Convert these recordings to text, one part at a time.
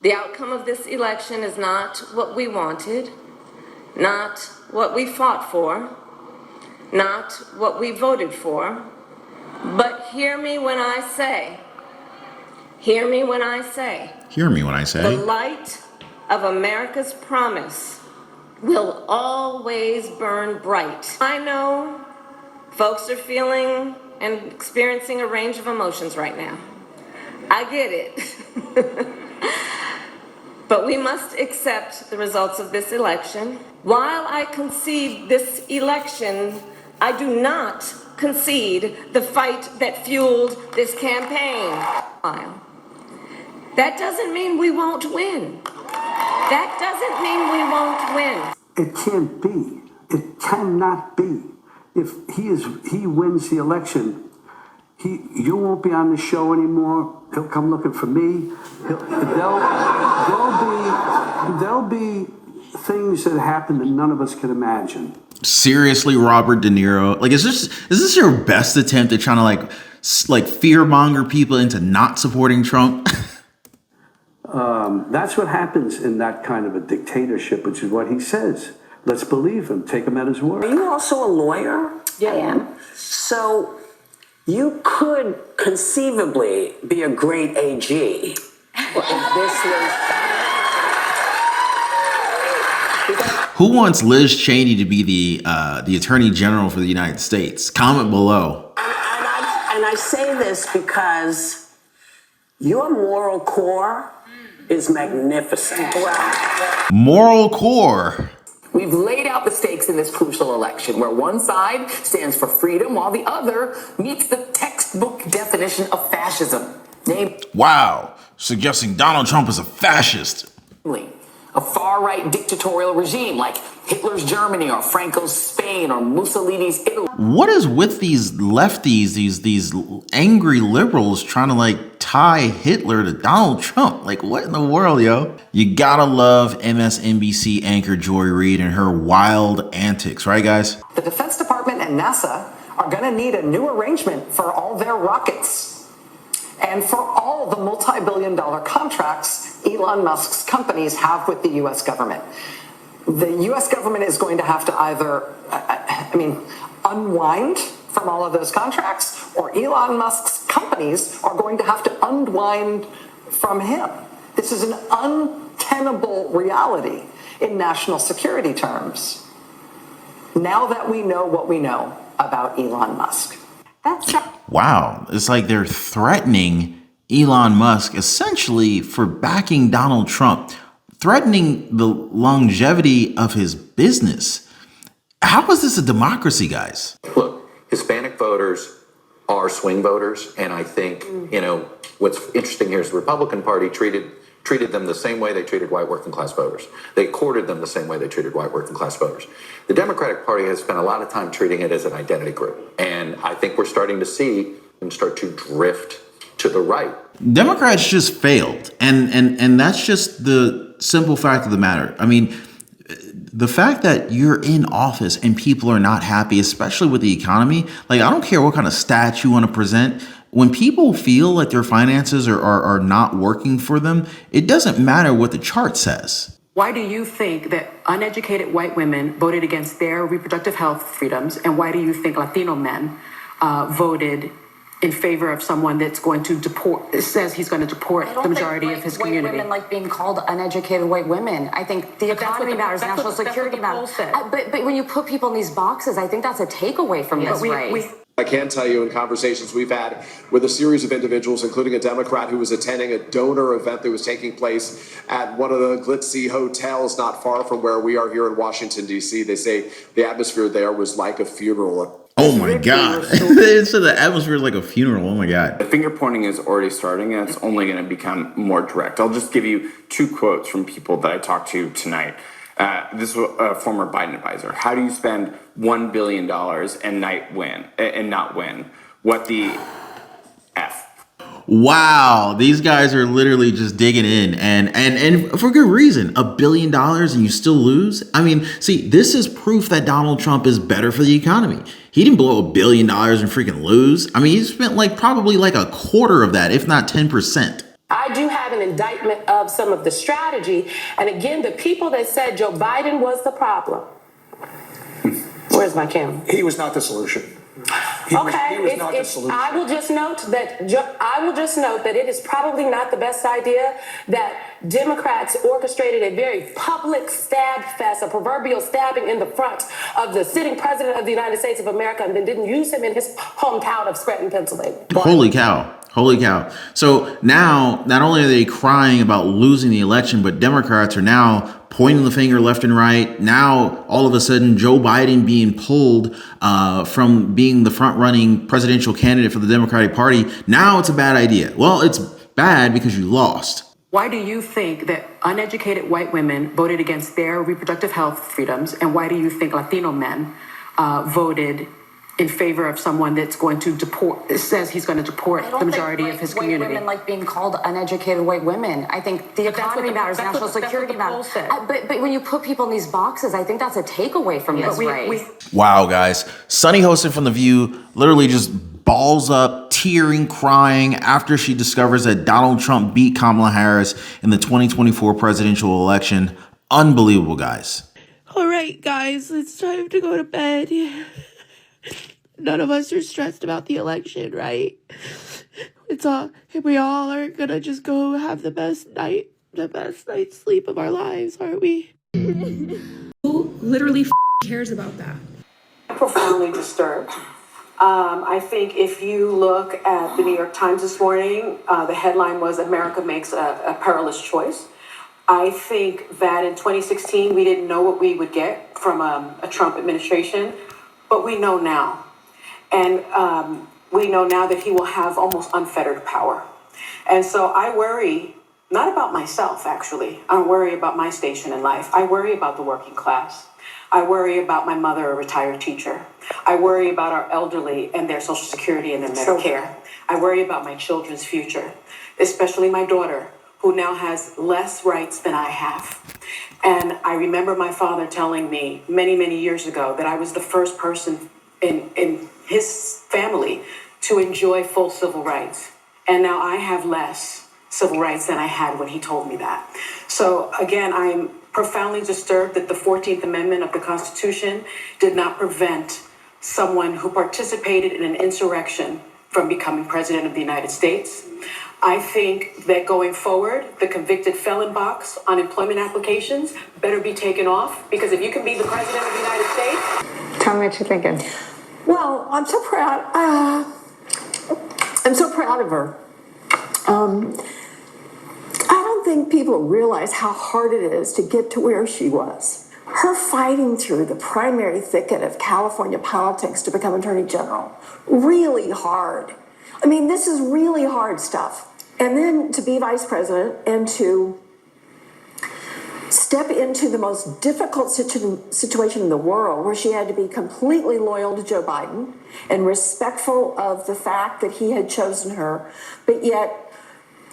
The outcome of this election is not what we wanted, not what we fought for, not what we voted for, but hear me when I say, hear me when I say, hear me when I say, the light of America's promise will always burn bright. I know folks are feeling and experiencing a range of emotions right now. I get it. But we must accept the results of this election. While I concede this election, I do not concede the fight that fueled this campaign. That doesn't mean we won't win. That doesn't mean we won't win. It can't be. It cannot be. If he wins the election, you won't be on the show anymore. He'll come looking for me. There'll be things that happen that none of us can imagine. Seriously, Robert De Niro, like, is this your best attempt at trying to like fearmonger people into not supporting Trump? That's what happens in that kind of a dictatorship, which is what he says. Let's believe him. Take him at his word. Are you also a lawyer? Yeah, I am. So you could conceivably be a great AG if this was... Who wants Liz Cheney to be the Attorney General for the United States? Comment below. And I say this because your moral core is magnificent. Moral core. We've laid out the stakes in this crucial election, where one side stands for freedom while the other meets the textbook definition of fascism. Wow, suggesting Donald Trump is a fascist. A far-right dictatorial regime like Hitler's Germany or Franco's Spain or Mussolini's Italy. What is with these lefties, these angry liberals trying to like tie Hitler to Donald Trump? Like, what in the world, yo? You gotta love MSNBC anchor Joy Reid and her wild antics, right, guys? The Defense Department and NASA are going to need a new arrangement for all their rockets and for all the multi-billion-dollar contracts Elon Musk's companies have with the U.S. government. The U.S. government is going to have to either, unwind from all of those contracts, or Elon Musk's companies are going to have to unwind from him. This is an untenable reality in national security terms. Now that we know what we know about Elon Musk. Wow, it's like they're threatening Elon Musk essentially for backing Donald Trump, threatening the longevity of his business. How is this a democracy, guys? Look, Hispanic voters are swing voters, and I think, what's interesting here is the Republican Party treated them the same way they treated white working class voters. They courted them the same way they treated white working class voters. The Democratic Party has spent a lot of time treating it as an identity group. And I think we're starting to see them start to drift to the right. Democrats just failed. And that's just the simple fact of the matter. I mean, the fact that you're in office and people are not happy, especially with the economy, like, I don't care what kind of stats you want to present. When people feel like their finances are not working for them, it doesn't matter what the chart says. Why do you think that uneducated white women voted against their reproductive health freedoms? And why do you think Latino men voted in favor of someone that's going to says he's going to deport the majority of his community? White women like being called uneducated white women. I think the economy matters, national security matters. But when you put people in these boxes, I think that's a takeaway from this race. I can tell you in conversations we've had with a series of individuals, including a Democrat who was attending a donor event that was taking place at one of the glitzy hotels not far from where we are here in Washington, D.C. They say the atmosphere there was like a funeral. Oh my God. So the atmosphere is like a funeral. Oh my God. The finger pointing is already starting, and it's only going to become more direct. I'll just give you two quotes from people that I talked to tonight. This was a former Biden advisor. How do you spend $1 billion and not win? What the F? Wow, these guys are literally just digging in and for good reason. $1 billion and you still lose? I mean, see, this is proof that Donald Trump is better for the economy. He didn't blow $1 billion and freaking lose. I mean, he spent probably a quarter of that, if not 10%. I do have an indictment of some of the strategy. And again, the people that said Joe Biden was the problem. Where's my camera? He was not the solution. He was not the solution. I will just note that it is probably not the best idea that Democrats orchestrated a very public stab fest, a proverbial stabbing in the front of the sitting president of the United States of America, and then didn't use him in his hometown of Scranton, Pennsylvania. Holy cow. Holy cow. So now, not only are they crying about losing the election, but Democrats are now pointing the finger left and right. Now, all of a sudden, Joe Biden being pulled from being the front-running presidential candidate for the Democratic Party. Now it's a bad idea. Well, it's bad because you lost. Why do you think that uneducated white women voted against their reproductive health freedoms? And why do you think Latino men voted in favor of someone that's going to deport, says he's going to deport the majority of his community? White women like being called uneducated white women. I think the economy matters, national security matters. But when you put people in these boxes, I think that's a takeaway from this race. Wow, guys. Sunny hosted from The View literally just balls up, tearing, crying after she discovers that Donald Trump beat Kamala Harris in the 2024 presidential election. Unbelievable, guys. All right, guys, it's time to go to bed. None of us are stressed about the election, right? We all are gonna just go have the best night's sleep of our lives, aren't we? Who literally cares about that? I'm profoundly disturbed. I think if you look at the New York Times this morning, the headline was America makes a perilous choice. I think that in 2016, we didn't know what we would get from a Trump administration, but we know now. And we know now that he will have almost unfettered power. And so I worry, not about myself, actually. I don't worry about my station in life. I worry about the working class. I worry about my mother, a retired teacher. I worry about our elderly and their Social Security and their Medicare. I worry about my children's future, especially my daughter, who now has less rights than I have. And I remember my father telling me many, many years ago that I was the first person in his family to enjoy full civil rights. And now I have less civil rights than I had when he told me that. So again, I'm profoundly disturbed that the 14th Amendment of the Constitution did not prevent someone who participated in an insurrection from becoming president of the United States. I think that going forward, the convicted felon box on employment applications better be taken off, because if you can be the president of the United States. Tell me what you're thinking. Well, I'm so proud. I'm so proud of her. I don't think people realize how hard it is to get to where she was. Her fighting through the primary thicket of California politics to become Attorney General. Really hard. I mean, this is really hard stuff. And then to be vice president and to step into the most difficult situation in the world, where she had to be completely loyal to Joe Biden and respectful of the fact that he had chosen her, but yet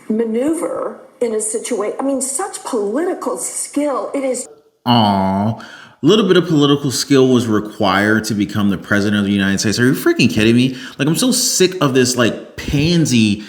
maneuver in a situation. I mean, such political skill. It is. Aww. A little bit of political skill was required to become the president of the United States. Are you freaking kidding me? Like, I'm so sick of this like pansy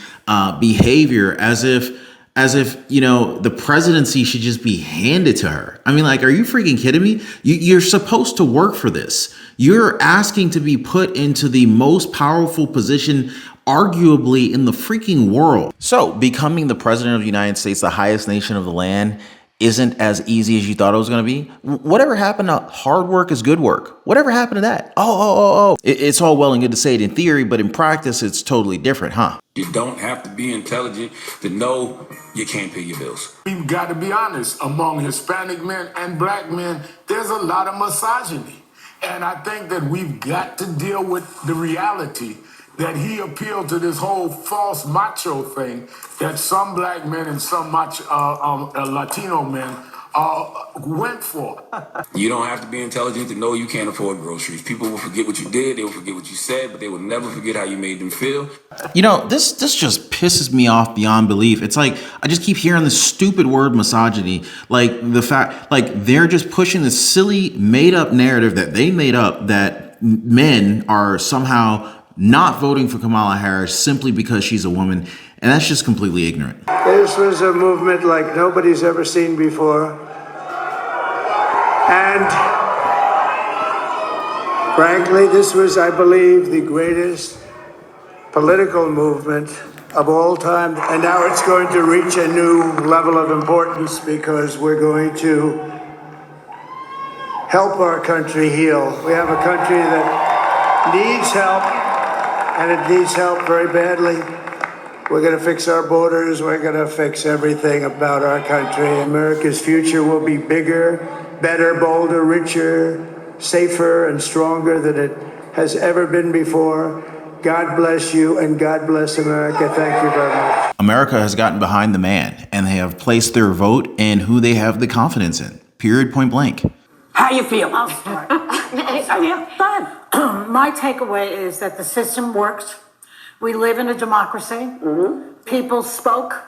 behavior, as if, you know, the presidency should just be handed to her. I mean, like, are you freaking kidding me? You're supposed to work for this. You're asking to be put into the most powerful position arguably in the freaking world. So becoming the president of the United States, the highest nation of the land, isn't as easy as you thought it was going to be. Whatever happened to hard work is good work? Whatever happened to that? It's all well and good to say it in theory, but in practice, it's totally different, huh? You don't have to be intelligent to know you can't pay your bills. We've got to be honest, among Hispanic men and black men, there's a lot of misogyny. And I think that we've got to deal with the reality that he appealed to this whole false macho thing that some black men and some Latino men went for. You don't have to be intelligent to know you can't afford groceries. People will forget what you did, they will forget what you said, but they will never forget how you made them feel. You know, this just pisses me off beyond belief. It's like, I just keep hearing this stupid word misogyny. Like the fact, like they're just pushing this silly made up narrative that they made up that men are somehow not voting for Kamala Harris simply because she's a woman. And that's just completely ignorant. This was a movement like nobody's ever seen before. And frankly, this was, I believe, the greatest political movement of all time. And now it's going to reach a new level of importance because we're going to help our country heal. We have a country that needs help, and it needs help very badly. We're going to fix our borders. We're going to fix everything about our country. America's future will be bigger, better, bolder, richer, safer, and stronger than it has ever been before. God bless you, and God bless America. Thank you very much. America has gotten behind the man, and they have placed their vote in who they have the confidence in. Period, point blank. How you feel? I'll start. Yeah, go ahead. My takeaway is that the system works. We live in a democracy. Mm-hmm. People spoke.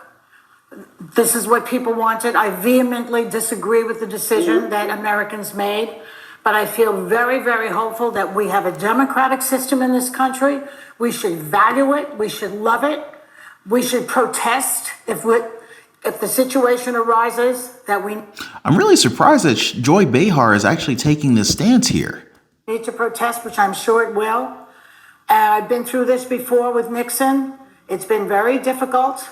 This is what people wanted. I vehemently disagree with the decision that Americans made, but I feel very, very hopeful that we have a democratic system in this country. We should value it. We should love it. We should protest if the situation arises that we I'm really surprised that Joy Behar is actually taking this stance here. need to protest, which I'm sure it will. And I've been through this before with Nixon. It's been very difficult.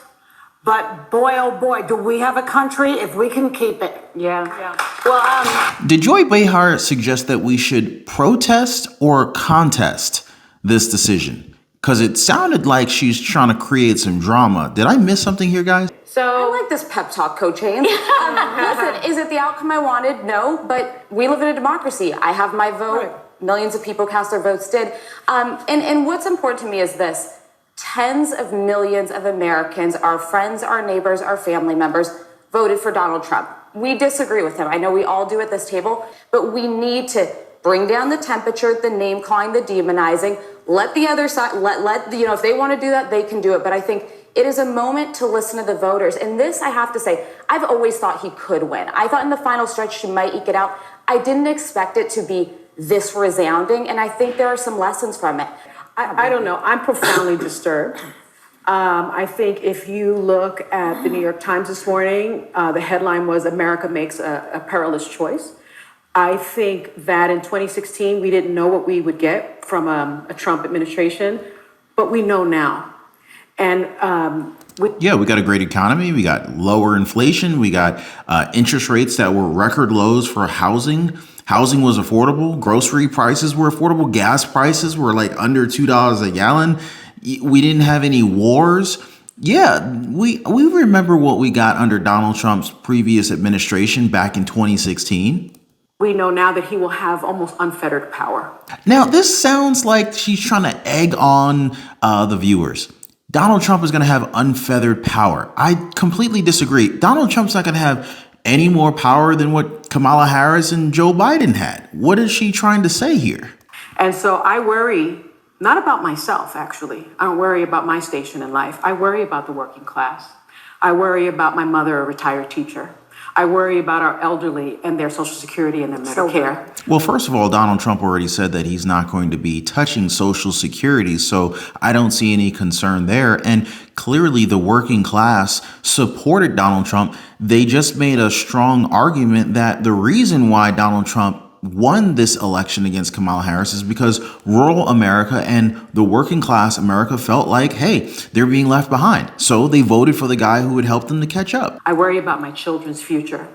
But boy, oh boy, do we have a country if we can keep it. Yeah. Well, Did Joy Behar suggest that we should protest or contest this decision? Because it sounded like she's trying to create some drama. Did I miss something here, guys? So I like this pep talk, Coach Haynes. Listen, is it the outcome I wanted? No, but we live in a democracy. I have my vote. Right. Millions of people cast their votes did. And what's important to me is this. Tens of millions of Americans, our friends, our neighbors, our family members, voted for Donald Trump. We disagree with him. I know we all do at this table, but we need to bring down the temperature, the name calling, the demonizing. Let the other side, if they want to do that, they can do it. But I think it is a moment to listen to the voters. And this, I have to say, I've always thought he could win. I thought in the final stretch she might eke it out. I didn't expect it to be this resounding, and I think there are some lessons from it. I don't know. I'm profoundly disturbed. I think if you look at the New York Times this morning, the headline was America Makes a Perilous Choice. I think that in 2016, we didn't know what we would get from a Trump administration, but we know now. And we got a great economy. We got lower inflation. We got interest rates that were record lows for housing. Housing was affordable. Grocery prices were affordable. Gas prices were like under $2 a gallon. We didn't have any wars. Yeah, we remember what we got under Donald Trump's previous administration back in 2016. We know now that he will have almost unfettered power. Now, this sounds like she's trying to egg on the viewers. Donald Trump is going to have unfeathered power. I completely disagree. Donald Trump's not going to have any more power than what Kamala Harris and Joe Biden had. What is she trying to say here? And so I worry, not about myself, actually. I don't worry about my station in life. I worry about the working class. I worry about my mother, a retired teacher. I worry about our elderly and their Social Security and their Medicare. Well, first of all, Donald Trump already said that he's not going to be touching Social Security, so I don't see any concern there. And clearly the working class supported Donald Trump. They just made a strong argument that the reason why Donald Trump won this election against Kamala Harris is because rural America and the working class America felt like, hey, they're being left behind. So they voted for the guy who would help them to catch up. I worry about my children's future,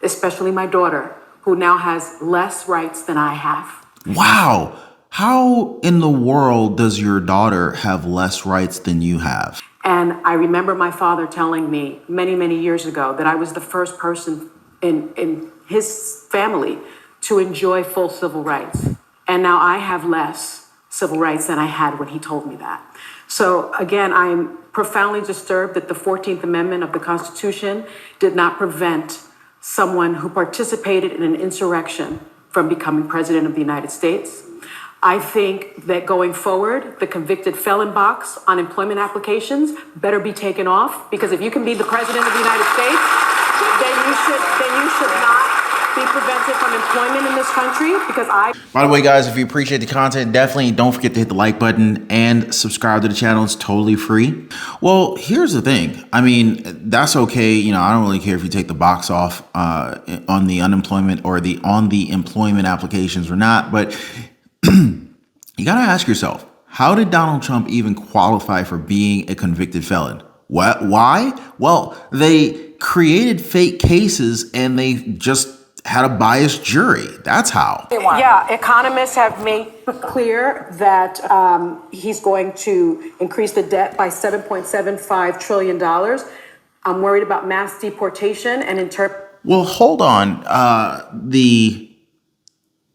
especially my daughter, who now has less rights than I have. Wow. How in the world does your daughter have less rights than you have? And I remember my father telling me many, many years ago that I was the first person in his family to enjoy full civil rights. And now I have less civil rights than I had when he told me that. So again, I'm profoundly disturbed that the 14th Amendment of the Constitution did not prevent someone who participated in an insurrection from becoming president of the United States. I think that going forward, the convicted felon box on employment applications better be taken off, because if you can be the president of the United States, then you should not be prevented from employment in this country because I. By the way, guys, if you appreciate the content, definitely don't forget to hit the like button and subscribe to the channel. It's totally free. Well, here's the thing. I mean, that's okay. You know, I don't really care if you take the box off on the unemployment or on the employment applications or not. But you got to ask yourself, how did Donald Trump even qualify for being a convicted felon? What? Why? Well, they created fake cases and they just had a biased jury. That's how. Yeah, economists have made clear that he's going to increase the debt by $7.75 trillion. I'm worried about mass deportation and Well, hold on.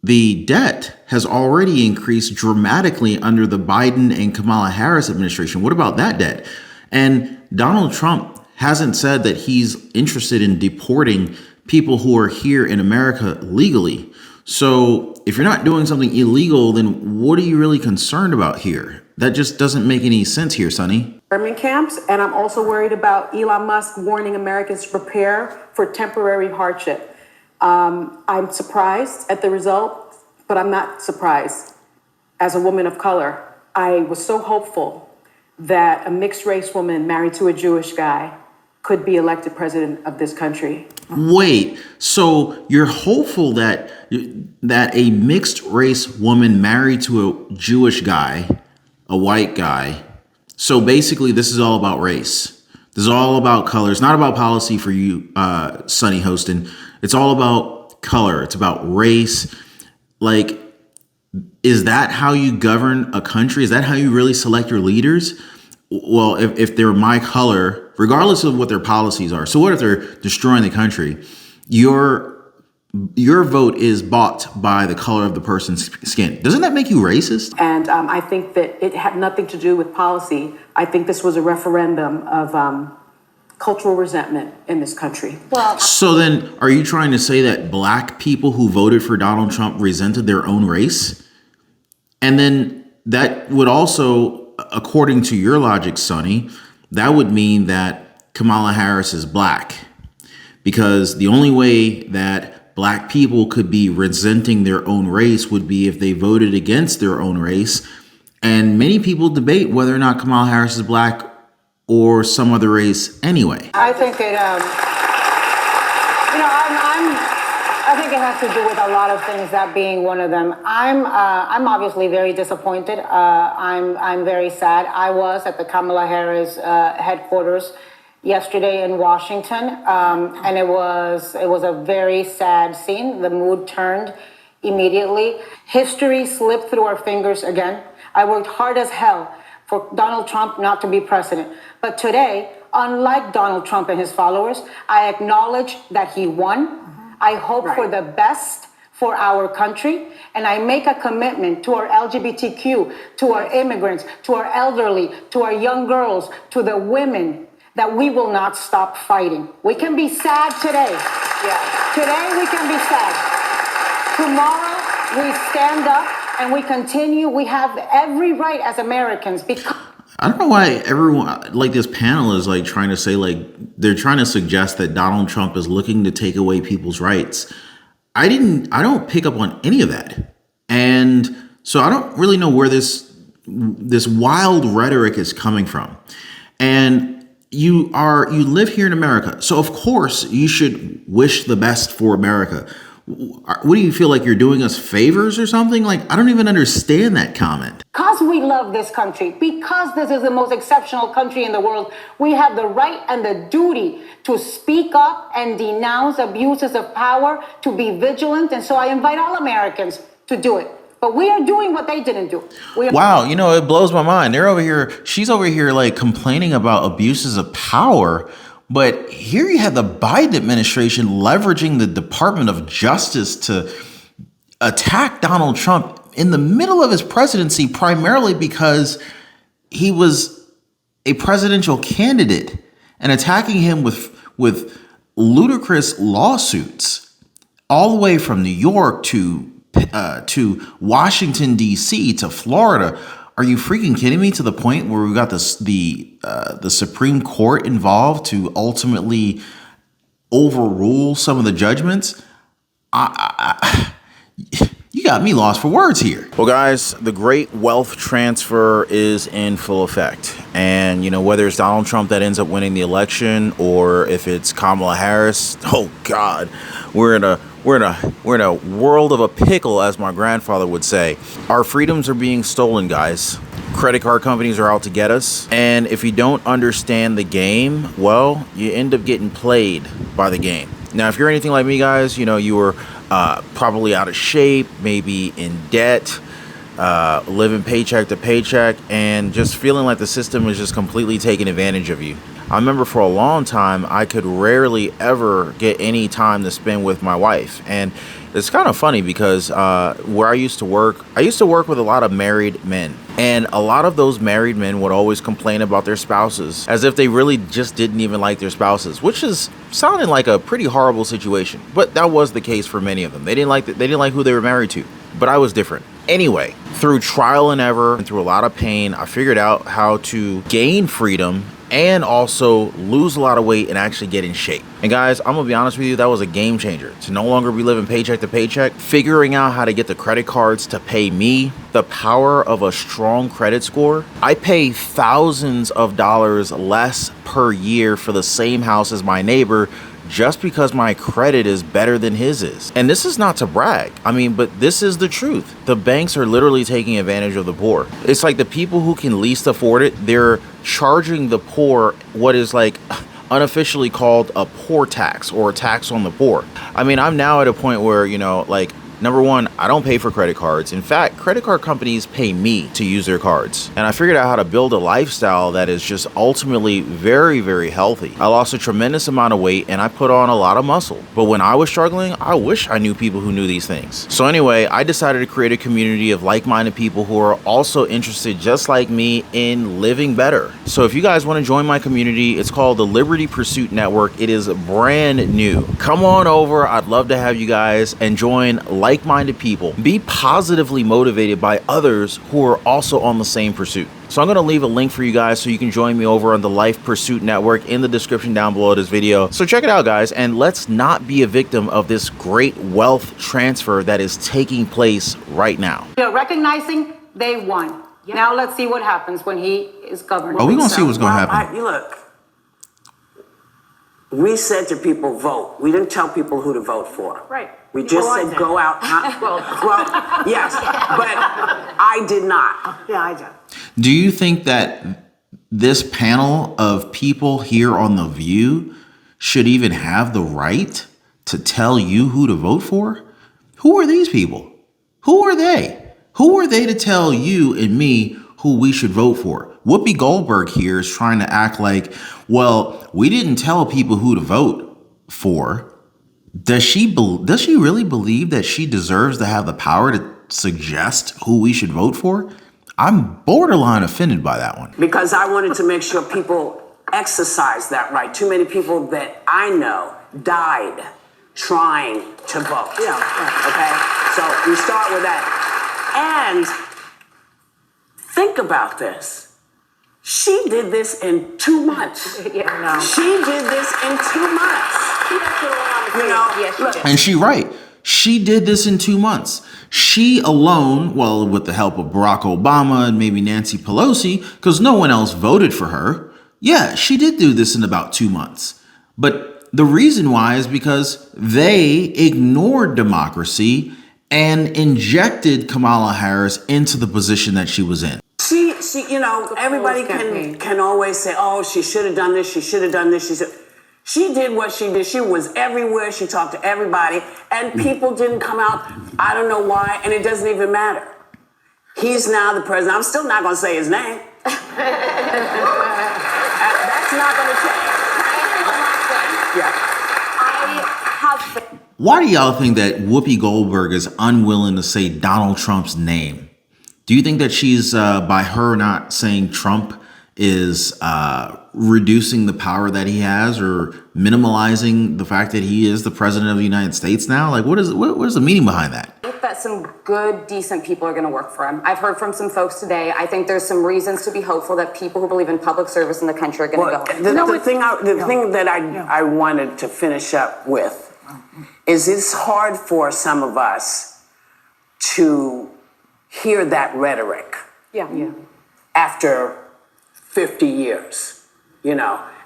The debt has already increased dramatically under the Biden and Kamala Harris administration. What about that debt? And Donald Trump hasn't said that he's interested in deporting people who are here in America legally. So if you're not doing something illegal, then what are you really concerned about here? That just doesn't make any sense here, Sonny. internment camps. And I'm also worried about Elon Musk warning Americans to prepare for temporary hardship. I'm surprised at the result, but I'm not surprised. As a woman of color, I was so hopeful that a mixed race woman married to a Jewish guy could be elected president of this country. Wait, so you're hopeful that a mixed race woman married to a Jewish guy, a white guy. So basically this is all about race. This is all about color. It's not about policy for you, Sonny Hostin. It's all about color. It's about race. Like, is that how you govern a country? Is that how you really select your leaders? Well, if they're my color, regardless of what their policies are. So what if they're destroying the country? Your vote is bought by the color of the person's skin. Doesn't that make you racist? And I think that it had nothing to do with policy. I think this was a referendum of cultural resentment in this country. Well, so then are you trying to say that black people who voted for Donald Trump resented their own race? And then that would also, according to your logic, Sonny, that would mean that Kamala Harris is black, because the only way that black people could be resenting their own race would be if they voted against their own race. And many people debate whether or not Kamala Harris is black or some other race anyway. I think it, I think it has to do with a lot of things, that being one of them. I'm obviously very disappointed. I'm very sad. I was at the Kamala Harris headquarters yesterday in Washington, and it was a very sad scene. The mood turned immediately. History slipped through our fingers again. I worked hard as hell for Donald Trump not to be president. But today, unlike Donald Trump and his followers, I acknowledge that he won. I hope for the best for our country, and I make a commitment to our LGBTQ, to our immigrants, to our elderly, to our young girls, to the women, that we will not stop fighting. We can be sad today. Yeah. Today we can be sad. Tomorrow we stand up and we continue. We have every right as Americans because I don't know why everyone, like this panel, is like trying to say, like, they're trying to suggest that Donald Trump is looking to take away people's rights. I don't pick up on any of that. And so I don't really know where this wild rhetoric is coming from. And you live here in America. So of course you should wish the best for America. What do you feel like you're doing us favors or something? Like, I don't even understand that comment. Because we love this country, because this is the most exceptional country in the world, we have the right and the duty to speak up and denounce abuses of power, to be vigilant. And so I invite all Americans to do it. But we are doing what they didn't do. Wow, you know, it blows my mind. She's over here like complaining about abuses of power. But here you have the Biden administration leveraging the Department of Justice to attack Donald Trump in the middle of his presidency, primarily because he was a presidential candidate, and attacking him with ludicrous lawsuits all the way from New York to Washington, D.C. to Florida. Are you freaking kidding me? To the point where we got the Supreme Court involved to ultimately overrule some of the judgments. You got me lost for words here. Well, guys, the great wealth transfer is in full effect. And, you know, whether it's Donald Trump that ends up winning the election or if it's Kamala Harris, oh God, we're in a world of a pickle, as my grandfather would say. Our freedoms are being stolen, guys. Credit card companies are out to get us. And if you don't understand the game, well, you end up getting played by the game. Now, if you're anything like me, guys, you know, you were probably out of shape, maybe in debt, living paycheck to paycheck, and just feeling like the system is just completely taking advantage of you. I remember for a long time, I could rarely ever get any time to spend with my wife. And it's kind of funny because where I used to work with a lot of married men. And a lot of those married men would always complain about their spouses as if they really just didn't even like their spouses, which is sounding like a pretty horrible situation. But that was the case for many of them. They didn't like who they were married to. But I was different. Anyway, through trial and error and through a lot of pain, I figured out how to gain freedom and also lose a lot of weight and actually get in shape. And guys, I'm gonna be honest with you, that was a game changer. To no longer be living paycheck to paycheck, figuring out how to get the credit cards to pay me, the power of a strong credit score. I pay thousands of dollars less per year for the same house as my neighbor just because my credit is better than his is. And this is not to brag. I mean, but this is the truth. The banks are literally taking advantage of the poor. It's like the people who can least afford it, they're charging the poor what is like unofficially called a poor tax or a tax on the poor. I mean, I'm now at a point where, you know, like, number one, I don't pay for credit cards. In fact, credit card companies pay me to use their cards. And I figured out how to build a lifestyle that is just ultimately very, very healthy. I lost a tremendous amount of weight and I put on a lot of muscle. But when I was struggling, I wish I knew people who knew these things. So anyway, I decided to create a community of like-minded people who are also interested, just like me, in living better. So if you guys want to join my community, it's called the Liberty Pursuit Network. It is brand new. Come on over. I'd love to have you guys and join like-minded people. Be positively motivated by others who are also on the same pursuit. So I'm going to leave a link for you guys so you can join me over on the Life Pursuit Network in the description down below this video. So check it out, guys, and let's not be a victim of this great wealth transfer that is taking place right now. You know, recognizing they won. Yep. Now let's see what happens when he is governor. Oh, we're going to see what's going to happen. Look, we said to people, vote. We didn't tell people who to vote for. Right. We just said go out. Well, yes, but I did not. Yeah, I did. Do you think that this panel of people here on The View should even have the right to tell you who to vote for? Who are these people? Who are they? Who are they to tell you and me who we should vote for? Whoopi Goldberg here is trying to act like, well, we didn't tell people who to vote for. Does she really believe that she deserves to have the power to suggest who we should vote for? I'm borderline offended by that one. Because I wanted to make sure people exercise that right. Too many people that I know died trying to vote. Yeah. Okay? So we start with that. And think about this. She did this in 2 months. Yeah, no. She did this in 2 months. You know, yes, And she's right. She did this in 2 months. She alone, well, with the help of Barack Obama and maybe Nancy Pelosi, because no one else voted for her. Yeah, she did do this in about 2 months. But the reason why is because they ignored democracy and injected Kamala Harris into the position that she was in. She, you know, everybody can always say, oh, she should have done this, she should have done this, she did what she did. She was everywhere. She talked to everybody. And people didn't come out. I don't know why. And it doesn't even matter. He's now the president. I'm still not going to say his name. That's not going to change. Yeah. Why do y'all think that Whoopi Goldberg is unwilling to say Donald Trump's name? Do you think that she's, by her not saying Trump, is reducing the power that he has or minimalizing the fact that he is the president of the United States now? Like, what is the meaning behind that? I think that some good, decent people are going to work for him. I've heard from some folks today. I think there's some reasons to be hopeful that people who believe in public service in the country are going to go. The thing that I wanted to finish up with is it's hard for some of us to hear that rhetoric after 50 years,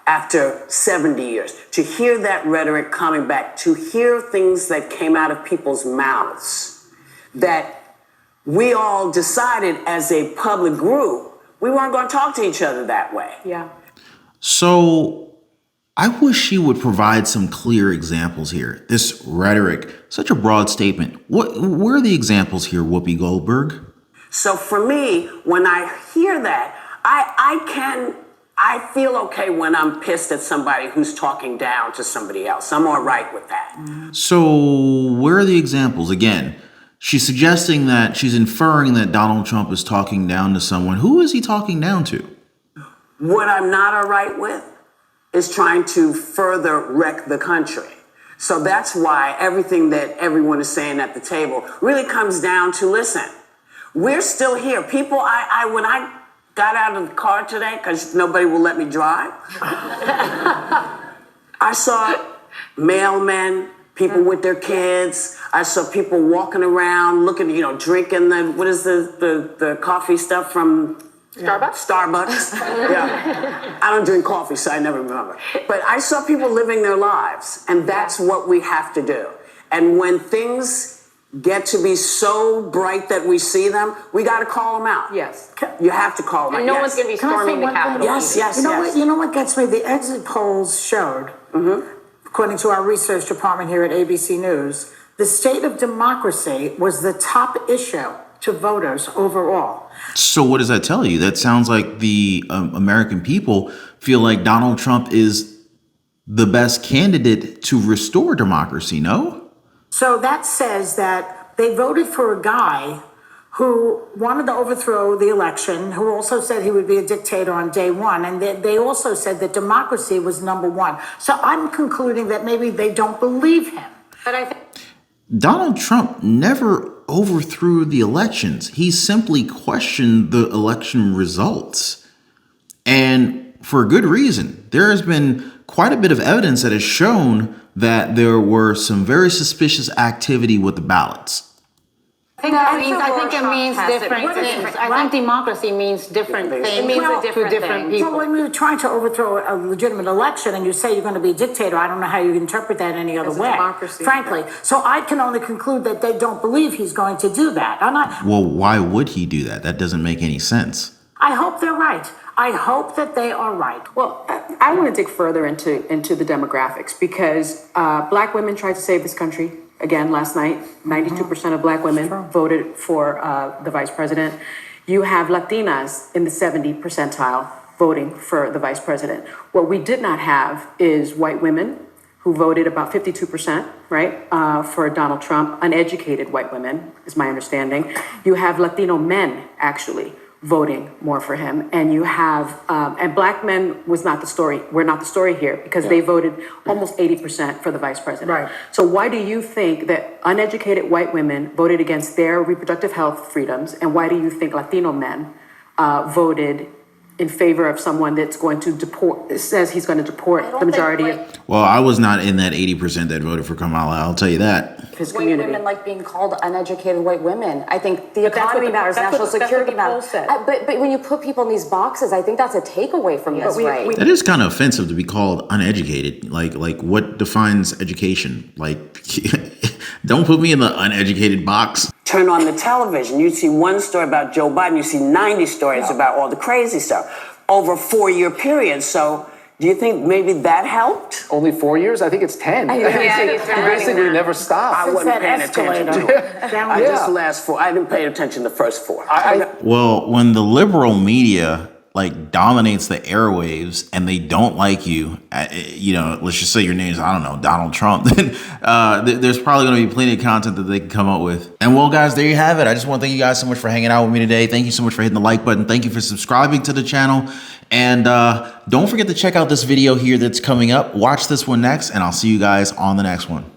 after 70 years, to hear that rhetoric coming back, to hear things that came out of people's mouths that we all decided as a public group, we weren't going to talk to each other that way. Yeah. So I wish she would provide some clear examples here. This rhetoric, such a broad statement. Where are the examples here, Whoopi Goldberg? So for me, when I hear that, I feel okay when I'm pissed at somebody who's talking down to somebody else. I'm all right with that. So where are the examples? Again, she's suggesting that she's inferring that Donald Trump is talking down to someone. Who is he talking down to? What I'm not all right with is trying to further wreck the country. So that's why everything that everyone is saying at the table really comes down to, listen, we're still here. People, when I got out of the car today, because nobody will let me drive, I saw mailmen, people with their kids. I saw people walking around, looking, drinking the coffee stuff from Starbucks. Yeah. I don't drink coffee, so I never remember. But I saw people living their lives, and that's what we have to do. And when things get to be so bright that we see them, we got to call them out. Yes. You have to call them out. And no one's going to be storming the Capitol. Yes. You know what gets me? The exit polls showed, according to our research department here at ABC News, the state of democracy was the top issue to voters overall. So what does that tell you? That sounds like the American people feel like Donald Trump is the best candidate to restore democracy, no? So that says that they voted for a guy who wanted to overthrow the election, who also said he would be a dictator on day one. And they also said that democracy was number one. So I'm concluding that maybe they don't believe him. But I think Donald Trump never overthrew the elections. He simply questioned the election results. And for good reason. There has been quite a bit of evidence that has shown that there were some very suspicious activity with the ballots. I think it means different things. I think democracy means different things. It means a different to different thing. people. So when you're trying to overthrow a legitimate election and you say you're going to be a dictator, I don't know how you interpret that any other way. Democracy. Frankly. So I can only conclude that they don't believe he's going to do that. Well, why would he do that? That doesn't make any sense. I hope they're right. I hope that they are right. Well, I want to dig further into the demographics because black women tried to save this country. Again, last night, 92% of black women voted for the vice president. You have Latinas in the 70 percentile voting for the vice president. What we did not have is white women who voted about 52%, right, for Donald Trump. Uneducated white women, is my understanding. You have Latino men, actually, voting more for him. And you have, and black men was not the story. We're not the story here because they voted almost 80% for the vice president. Right. So why do you think that uneducated white women voted against their reproductive health freedoms? And why do you think Latino men voted in favor of someone that's going to deport, says he's going to deport the majority of Well, I was not in that 80% that voted for Kamala, I'll tell you that. his white community? women like being called uneducated white women. I think the economy matters, national security matters. But when you put people in these boxes, I think that's a takeaway from this, right? That is kind of offensive to be called uneducated. Like what defines education? Like, don't put me in the uneducated box. Turn on the television, you see one story about Joe Biden, you see 90 stories about all the crazy stuff over a 4-year period. So do you think maybe that helped? Only 4 years? I think it's 10. it's been Basically never stopped. I wasn't paying attention to it. I just last 4. I didn't pay attention to the first 4. Well, when the liberal media like dominates the airwaves and they don't like you, let's just say your name is, I don't know, Donald Trump, then there's probably going to be plenty of content that they can come up with. And well, guys, there you have it. I just want to thank you guys so much for hanging out with me today. Thank you so much for hitting the like button. Thank you for subscribing to the channel. And don't forget to check out this video here that's coming up. Watch this one next, and I'll see you guys on the next one.